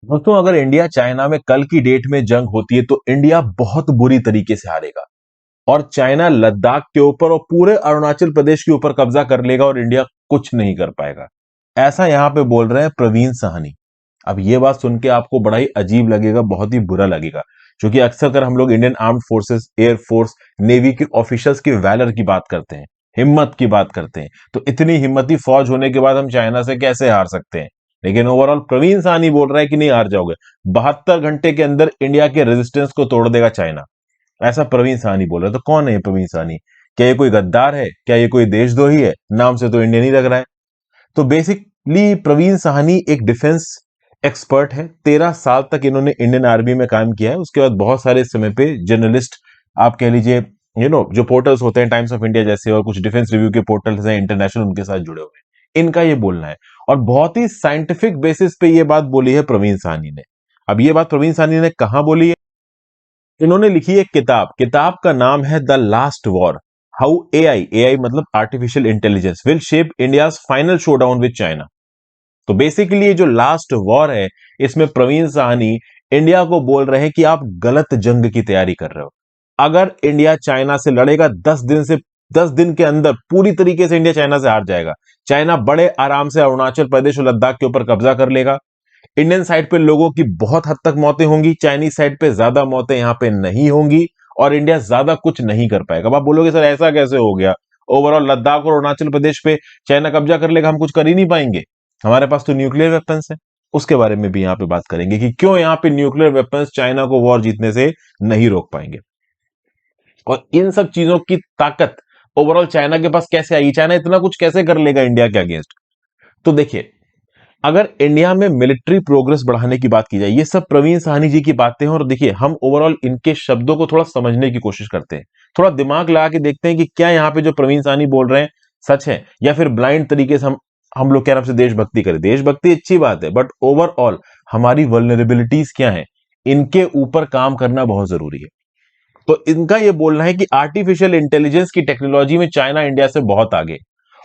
दोस्तों, अगर India China में कल की डेट में जंग होती है तो इंडिया बहुत बुरी तरीके से हारेगा और चाइना लद्दाख के ऊपर और पूरे अरुणाचल प्रदेश के ऊपर कब्जा कर लेगा और इंडिया कुछ नहीं कर पाएगा। ऐसा यहां पे बोल रहे हैं प्रवीण साहनी। अब ये बात सुन के आपको बड़ा ही अजीब लगेगा, बहुत ही बुरा लगेगा, क्योंकि अक्सर कर हम लोग Indian armed forces, air force, navy के ऑफिसर्स की वैलर की बात करते हैं, हिम्मत की बात करते हैं। तो इतनी हिम्मती फौज होने के बाद हम चाइना से कैसे हार सकते हैं? लेकिन ओवरऑल प्रवीण साहनी बोल रहा है कि नहीं हार जाओगे, 72 घंटे के अंदर इंडिया के रेजिस्टेंस को तोड़ देगा चाइना। ऐसा प्रवीण साहनी बोल रहा है। तो कौन है ये प्रवीण साहनी? क्या ये कोई गद्दार है? क्या ये कोई देशद्रोही है? नाम से तो इंडियन ही लग रहा है। तो बेसिकली प्रवीण साहनी एक डिफेंस एक्सपर्ट है। 13 साल तक इन्होंने इंडियन आर्मी में काम किया है। उसके बाद बहुत सारे इस समय पे जर्नलिस्ट, आप कह लीजिए, जो पोर्टल्स होते हैं टाइम्स ऑफ इंडिया जैसे और कुछ डिफेंस रिव्यू के पोर्टल्स हैं इंटरनेशनल, उनके साथ जुड़े हुए हैं। इनका ये बोलना है और बहुत ही साइंटिफिक बेसिस पे ये बात बोली है प्रवीण साहनी ने। अब ये बात प्रवीण साहनी ने कहां बोली है? इन्होंने लिखी एक किताब, किताब का नाम है the last war, how AI मतलब artificial intelligence will shape India's final showdown with China. तो बेसिकली ये जो लास्ट वॉर है, इसमें प्रवीण साहनी इंडिया को बोल रहे हैं कि आप गलत जंग की तैयारी कर रहे हो। अगर इंडिया चाइना से लड़ेगा 10 दिन के अंदर पूरी तरीके से इंडिया चाइना से हार जाएगा। चाइना बड़े आराम से अरुणाचल प्रदेश और लद्दाख के ऊपर कब्जा कर लेगा। इंडियन साइड पे लोगों की बहुत हद तक मौतें होंगी, चाइनीज साइड पे ज्यादा मौतें यहां पे नहीं होंगी और इंडिया ज्यादा कुछ नहीं कर पाएगा। अब आप बोलोगे सर ऐसा कैसे हो गया? ओवरऑल लद्दाख और अरुणाचल प्रदेश पे चाइना कब्जा कर लेगा, हम कुछ कर ही नहीं पाएंगे। हमारे पास तो न्यूक्लियर वेपन्स है। उसके बारे में भी यहां पे बात करेंगे कि क्यों यहां पे न्यूक्लियर वेपन्स चाइना को वॉर जीतने से नहीं रोक पाएंगे और इन सब चीजों की ताकत ओवरऑल चाइना के पास कैसे आई, चाइना इतना कुछ कैसे कर लेगा इंडिया के अगेंस्ट। तो देखिए, अगर इंडिया में मिलिट्री प्रोग्रेस बढ़ाने की बात की जाए, ये सब प्रवीण साहनी जी की बातें हैं और देखिए हम ओवरऑल इनके शब्दों को थोड़ा समझने की कोशिश करते हैं, थोड़ा दिमाग लगा के देखते हैं कि क्या यहाँ पे जो प्रवीण साहनी बोल रहे हैं सच है या फिर ब्लाइंड तरीके से हम लोग क्या नाम से देशभक्ति करें। देशभक्ति अच्छी बात है, बट ओवरऑल हमारी वल्नरेबिलिटीज क्या है, इनके ऊपर काम करना बहुत जरूरी है। तो इनका यह बोलना है कि आर्टिफिशियल इंटेलिजेंस की टेक्नोलॉजी में चाइना इंडिया से बहुत आगे,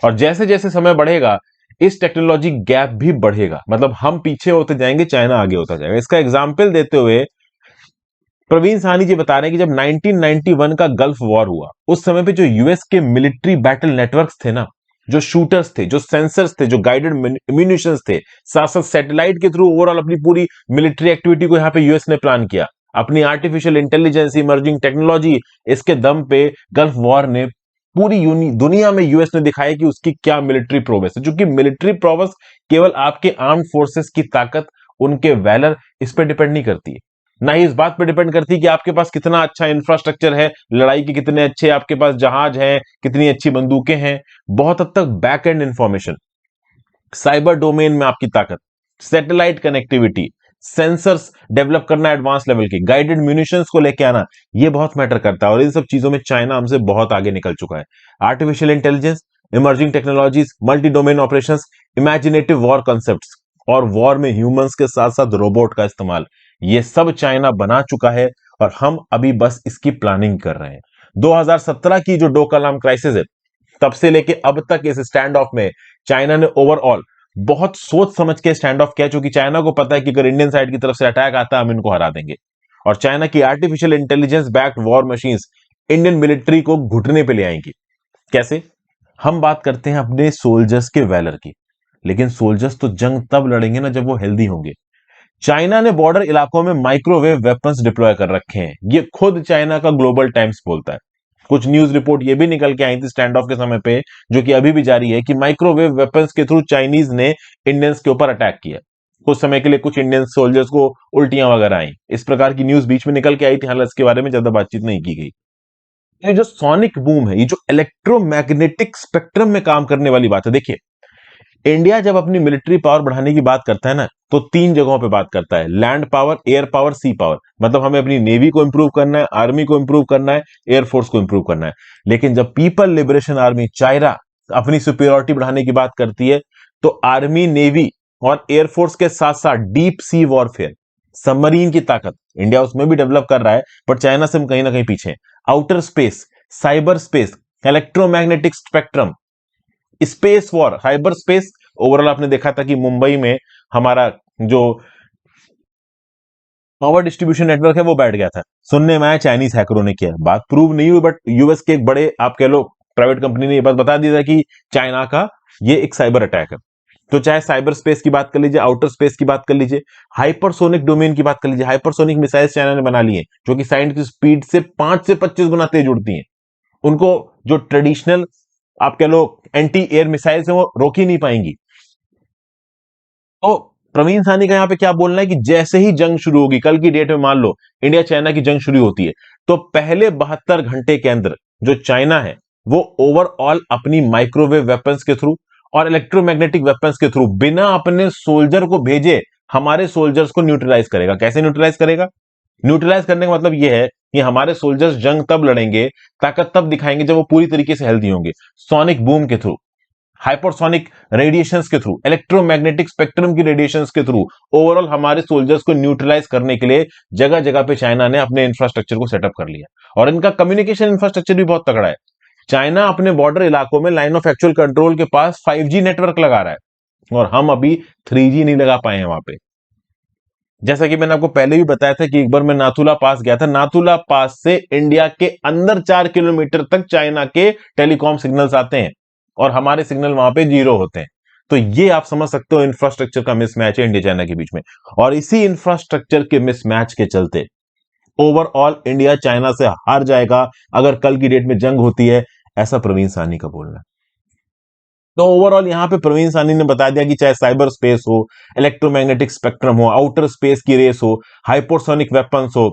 और जैसे जैसे समय बढ़ेगा इस टेक्नोलॉजी गैप भी बढ़ेगा, मतलब हम पीछे होते जाएंगे, चाइना आगे होता जाएगा। इसका एग्जाम्पल देते हुए प्रवीण साहनी जी बता रहे हैं कि जब 1991 का गल्फ वॉर हुआ, उस समय पे जो यूएस के मिलिट्री बैटल नेटवर्क्स थे ना, जो शूटर्स थे, जो सेंसर्स थे, जो गाइडेड म्यूनिशंस थे, साथ साथ सैटेलाइट के थ्रू ओवरऑल अपनी पूरी मिलिट्री एक्टिविटी को यहां पे यूएस ने प्लान किया। अपनी आर्टिफिशियल इंटेलिजेंस, इमर्जिंग टेक्नोलॉजी, इसके दम पे गल्फ वॉर ने पूरी दुनिया में यूएस ने दिखाया कि उसकी क्या मिलिट्री प्रोवेस है। क्योंकि मिलिट्री प्रोवेस केवल आपके आर्म्ड फोर्सेस की ताकत, उनके वैलर, इस पर डिपेंड नहीं करती है, ना ही इस बात पर डिपेंड करती है कि आपके पास कितना अच्छा इंफ्रास्ट्रक्चर है, लड़ाई के कितने अच्छे आपके पास जहाज हैं, कितनी अच्छी बंदूकें हैं। बहुत हद तक back and information, cyber domain में आपकी ताकत, सैटेलाइट कनेक्टिविटी, सेंसर्स डेवलप करना एडवांस लेवल की, गाइडेड म्यूनिशंस को लेके आना, ये बहुत मैटर करता है और इन सब चीजों में चाइना हमसे बहुत आगे निकल चुका है। Artificial intelligence, emerging technologies, multi domain operations, imaginative war concepts और वॉर में ह्यूमंस के साथ साथ रोबोट का इस्तेमाल, ये सब चाइना बना चुका है और हम अभी बस इसकी प्लानिंग कर रहे हैं। 2017 की जो डोकलाम क्राइसिस है, तब से लेके अब तक इस स्टैंड ऑफ में चाइना ने ओवरऑल बहुत सोच समझ के स्टैंड ऑफ किया, क्योंकि चाइना को पता है कि अगर इंडियन साइड की तरफ से अटैक आता है हम इनको हरा देंगे। और चाइना की artificial intelligence backed war machines Indian military को घुटने पे ले आएंगी। कैसे? हम बात करते हैं अपने सोल्जर्स के वैलर की, लेकिन सोल्जर्स तो जंग तब लड़ेंगे ना जब वो हेल्दी होंगे। चाइना ने बॉर्डर इलाकों में माइक्रोवेव वेपन्स डिप्लॉय कर रखे हैं, ये खुद चाइना का ग्लोबल टाइम्स बोलता है। कुछ न्यूज रिपोर्ट ये भी निकल के आई थी स्टैंड ऑफ के समय पे, जो कि अभी भी जारी है, कि माइक्रोवेव वेपन्स के थ्रू चाइनीज ने इंडियंस के ऊपर अटैक किया। कुछ समय के लिए कुछ इंडियन सोल्जर्स को उल्टियां वगैरह आई, इस प्रकार की न्यूज बीच में निकल के आई थी। हालांकि इसके बारे में ज्यादा बातचीत नहीं की गई। ये जो सोनिक बूम है, ये जो इलेक्ट्रोमैग्नेटिक स्पेक्ट्रम में काम करने वाली बात है। देखिए, इंडिया जब अपनी मिलिट्री पावर बढ़ाने की बात करता है ना, तो 3 जगहों पे बात करता है, लैंड पावर, एयर पावर, सी पावर। मतलब हमें अपनी नेवी को इंप्रूव करना है, आर्मी को इंप्रूव करना है, एयरफोर्स को इंप्रूव करना है। लेकिन जब पीपल लिबरेशन आर्मी चाइना अपनी सुपीरियोरिटी बढ़ाने की बात करती है, तो आर्मी, नेवी और एयरफोर्स के साथ साथ डीप सी वॉरफेयर, सबमरीन की ताकत इंडिया उसमें भी डेवलप कर रहा है, पर चाइना से हम कहीं ना कहीं पीछे हैं। Outer space, cyber space, electromagnetic spectrum, space war, Haber space. Overall आपने देखा था कि मुंबई में हमारा जो पावर डिस्ट्रीब्यूशन नेटवर्क है वो बैठ गया था। सुनने में आया चाइनीज हैकरों ने किया, बात प्रूव नहीं हुई, बट यूएस के एक बड़े आप कह लो प्राइवेट कंपनी ने ये बात बता दिया था कि चाइना का ये एक साइबर अटैक है। तो चाहे साइबर स्पेस की बात कर लीजिए, आउटर स्पेस की बात कर लीजिए, हाइपरसोनिक डोमेन की बात कर लीजिए, हाइपरसोनिक मिसाइल चाइना ने बना लिए जो कि साउंड की स्पीड से 5 से 25 गुना तेज उड़ती हैं। उनको जो ट्रेडिशनल आप कह लो एंटी एयर मिसाइल्स है वो रोक ही नहीं पाएंगी। तो प्रवीण सानी का यहां पे क्या बोलना है कि जैसे ही जंग शुरू होगी, कल की डेट में मान लो इंडिया चाइना की जंग शुरू होती है, तो पहले 72 घंटे के अंदर जो चाइना है वो ओवरऑल अपनी माइक्रोवेव वेपन्स के थ्रू और इलेक्ट्रोमैग्नेटिक वेपन्स के थ्रू बिना अपने सोल्जर को भेजे हमारे सोल्जर्स को न्यूट्रलाइज करेगा। कैसे न्यूट्रलाइज करेगा? न्यूट्रलाइज करने का मतलब यह है कि हमारे सोल्जर्स जंग तब लड़ेंगे, ताकत तब दिखाएंगे जब वो पूरी तरीके से हेल्दी होंगे। सोनिक बूम के थ्रू, हाइपरसोनिक रेडिएशंस के थ्रू, इलेक्ट्रोमैग्नेटिक स्पेक्ट्रम की रेडिएशंस के थ्रू ओवरऑल हमारे सोल्जर्स को न्यूट्रलाइज करने के लिए जगह जगह पे चाइना ने अपने इंफ्रास्ट्रक्चर को सेटअप कर लिया। और इनका कम्युनिकेशन इंफ्रास्ट्रक्चर भी बहुत तगड़ा है। चाइना अपने बॉर्डर इलाकों में लाइन ऑफ एक्चुअल कंट्रोल के पास 5G नेटवर्क लगा रहा है और हम अभी 3G नहीं लगा पाए हैं वहां पे। जैसा कि मैंने आपको पहले भी बताया था कि एक बार मैं नाथुला पास गया था, नाथुला पास से इंडिया के अंदर 4 किलोमीटर तक चाइना के टेलीकॉम सिग्नल्स आते हैं और हमारे सिग्नल वहां पे 0 होते हैं। तो ये आप समझ सकते हो इंफ्रास्ट्रक्चर का मिसमैच है इंडिया चाइना के बीच में। और इसी इंफ्रास्ट्रक्चर के मिसमैच के चलते ओवरऑल इंडिया चाइना से हार जाएगा अगर कल की डेट में जंग होती है, ऐसा प्रवीण सानी का बोलना है। तो ओवरऑल यहां पे प्रवीण सानी ने बता दिया कि चाहे साइबर स्पेस हो, इलेक्ट्रोमैग्नेटिक स्पेक्ट्रम हो, आउटर स्पेस की रेस हो, हाइपरसोनिक वेपन्स हो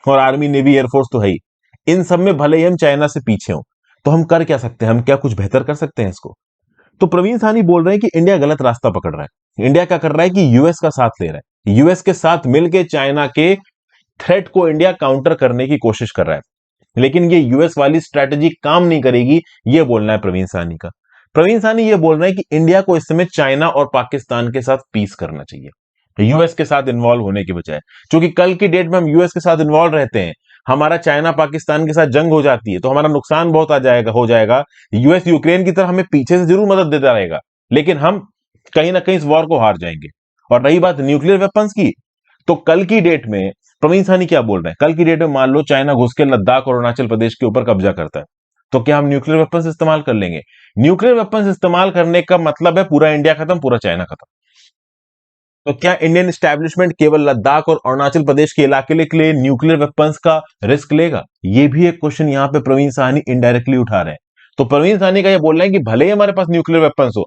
और आर्मी नेवी एयरफोर्स तो है ही, इन सब में भले ही हम चाइना से पीछे हो तो हम कर क्या सकते हैं, हम क्या कुछ बेहतर कर सकते हैं इसको? तो प्रवीण सानी बोल रहे हैं कि इंडिया गलत रास्ता पकड़ रहा है। इंडिया क्या कर रहा है कि यूएस का साथ ले रहा है, यूएस के साथ मिलकर चाइना के थ्रेट को इंडिया काउंटर करने की कोशिश कर रहा है। लेकिन ये यूएस वाली स्ट्रैटेजी काम नहीं करेगी, ये बोलना है प्रवीण सानी का। प्रवीण सानी ये बोल रहे हैं कि इंडिया को इस समय चाइना और पाकिस्तान के साथ पीस करना चाहिए, यूएस के साथ इन्वॉल्व होने की बजाय। क्योंकि कल की डेट में हम यूएस के साथ इन्वॉल्व रहते हैं, हमारा चाइना पाकिस्तान के साथ जंग हो जाती है तो हमारा नुकसान बहुत आ जाएगा, हो जाएगा। यूएस यूक्रेन की तरह हमें पीछे से जरूर मदद देता रहेगा, लेकिन हम कहीं ना कहीं इस वॉर को हार जाएंगे। और रही बात न्यूक्लियर वेपन्स की, तो कल की डेट में प्रवीण सानी क्या बोल रहे हैं, कल की डेट में मान लो चाइना घुस के लद्दाख और अरुणाचल प्रदेश के ऊपर कब्जा करता है, तो क्या हम न्यूक्लियर वेपन्स इस्तेमाल कर लेंगे? न्यूक्लियर वेपन्स इस्तेमाल करने का मतलब है पूरा इंडिया खत्म, पूरा चाइना खत्म। तो क्या इंडियन एस्टैब्लिशमेंट केवल लद्दाख और अरुणाचल प्रदेश के इलाके के लिए न्यूक्लियर वेपन्स का रिस्क लेगा? ये भी एक क्वेश्चन यहां पे प्रवीण सानी इनडायरेक्टली उठा रहे हैं। तो प्रवीण सानी का ये बोल रहे हैं कि भले ही हमारे पास न्यूक्लियर वेपन्स हो,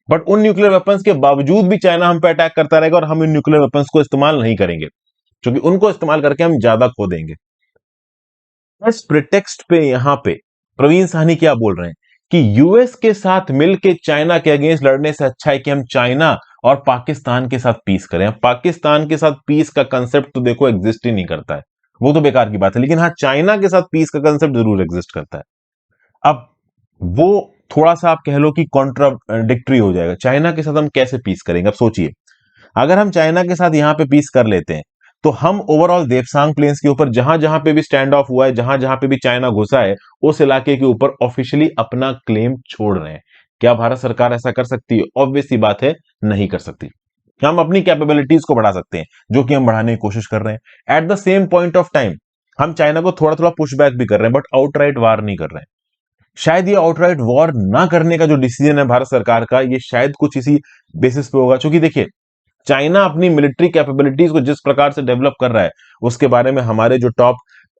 बट उन न्यूक्लियर वेपन्स के बावजूद भी चाइना हम पे अटैक करता रहेगा और हम इन न्यूक्लियर वेपन्स को इस्तेमाल नहीं करेंगे, क्योंकि उनको इस्तेमाल करके हम ज्यादा खो देंगे। इस प्रिटेक्स्ट पे यहां पे प्रवीण साहनी क्या बोल रहे हैं कि यूएस के साथ मिलके चाइना के अगेंस्ट लड़ने से अच्छा है कि हम चाइना और पाकिस्तान के साथ पीस करें। पाकिस्तान के साथ पीस का कंसेप्ट तो देखो एग्जिस्ट ही नहीं करता है, वो तो बेकार की बात है, लेकिन हाँ चाइना के साथ पीस का कंसेप्ट जरूर एग्जिस्ट करता है। अब वो थोड़ा सा आप कह लो कि कॉन्ट्राडिक्टरी हो जाएगा। चाइना के साथ हम कैसे पीस करेंगे? अब सोचिए, अगर हम चाइना के साथ यहां पे पीस कर लेते हैं तो हम ओवरऑल देवसांग प्लेन्स के ऊपर जहां जहां पे भी स्टैंड ऑफ हुआ है, जहां जहां पे भी चाइना घुसा है, उस इलाके के ऊपर ऑफिशियली अपना क्लेम छोड़ रहे हैं। क्या भारत सरकार ऐसा कर सकती है? ऑब्वियस सी बात है, नहीं कर सकती। हम अपनी कैपेबिलिटीज को बढ़ा सकते हैं, जो कि हम बढ़ाने की कोशिश कर रहे हैं। At the same point of time हम चाइना को थोड़ा थोड़ा पुश बैक भी कर रहे हैं, बट आउटराइट वार नहीं कर रहे हैं। शायद ये आउटराइट वॉर ना करने का जो डिसीजन है भारत सरकार का, ये शायद कुछ इसी बेसिस पे होगा। क्योंकि देखिए, चाइना अपनी मिलिट्री कैपेबिलिटीज को जिस प्रकार से डेवलप कर रहा है, उसके बारे में हमारे जो टॉप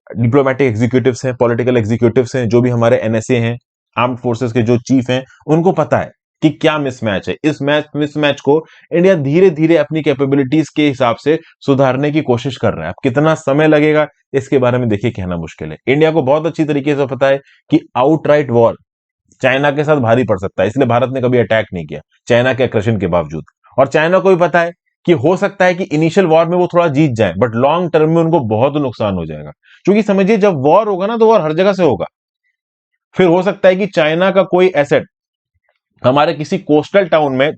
डिप्लोमेटिक एग्जीक्यूटिव्स हैं, पॉलिटिकल एग्जीक्यूटिव्स हैं, जो भी हमारे एनएसए हैं, आर्म्ड फोर्सेस के जो चीफ हैं, उनको पता है कि क्या मिसमैच है। इस मिसमैच को इंडिया धीरे धीरे अपनी कैपेबिलिटीज के हिसाब से सुधारने की कोशिश कर रहा है। अब कितना समय लगेगा इसके बारे में देखिए कहना मुश्किल है। इंडिया को बहुत अच्छी तरीके से पता है कि आउटराइट वॉर चाइना के साथ भारी पड़ सकता है, इसलिए भारत ने कभी अटैक नहीं किया चाइना के अग्रेशन के बावजूद। और चाइना को भी पता है कि हो सकता है कि इनिशियल वॉर में वो थोड़ा जीत जाए, बट लॉन्ग टर्म में उनको बहुत नुकसान हो जाएगा। क्योंकि समझिए, जब वॉर होगा ना तो वॉर हर जगह से होगा। फिर हो सकता है कि चाइना का कोई एसेट हमारे किसी कोस्टल टाउन में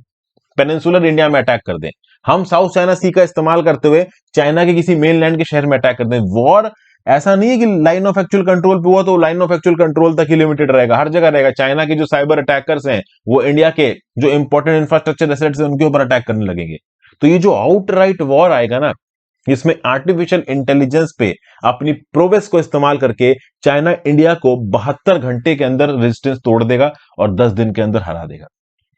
पेनिनसुलर इंडिया में अटैक कर दें, हम साउथ चाइना सी का इस्तेमाल करते हुए चाइना के किसी मेनलैंड के शहर में अटैक कर दें। वॉर ऐसा नहीं है कि लाइन ऑफ एक्चुअल कंट्रोल पे हुआ तो लाइन ऑफ एक्चुअल कंट्रोल तक ही लिमिटेड रहेगा, हर जगह रहेगा। चाइना के जो साइबर अटैकर्स हैं वो इंडिया के जो इंपॉर्टेंट इंफ्रास्ट्रक्चर एसेट्स हैं उनके ऊपर अटैक करने लगेंगे। तो ये जो आउटराइट वॉर आएगा ना, इसमें आर्टिफिशियल इंटेलिजेंस पे अपनी प्रोग्रेस को इस्तेमाल करके चाइना इंडिया को 72 घंटे के अंदर रेजिस्टेंस तोड़ देगा और 10 दिन के अंदर हरा देगा।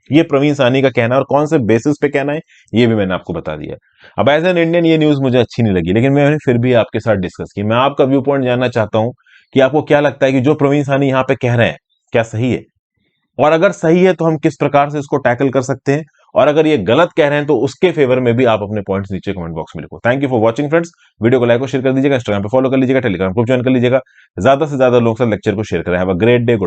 ये प्रवीण सानी का कहना है, और कौन से बेसिस पे कहना है ये भी मैंने आपको बता दिया। अब एज एन इंडियन ये न्यूज मुझे अच्छी नहीं लगी, लेकिन मैंने फिर भी आपके साथ डिस्कस की। मैं आपका व्यू पॉइंट जानना चाहता हूं कि आपको क्या लगता है कि जो प्रवीण सानी यहां पे कह रहे हैं क्या सही है, और अगर सही है तो हम किस प्रकार से इसको टैकल कर सकते हैं, और अगर ये गलत कह रहे हैं तो उसके फेवर में भी आप अपने पॉइंट्स नीचे कमेंट बॉक्स में लिखो। Thank you for watching friends. Video को लाइक और शेयर कर दीजिएगा, इंस्टाग्राम पे फॉलो कर लीजिएगा, टेलीग्राम ग्रुप ज्वाइन कर लीजिएगा, ज्यादा से ज्यादा लोग साथ लेक्चर को शेयर करें। Have a great day.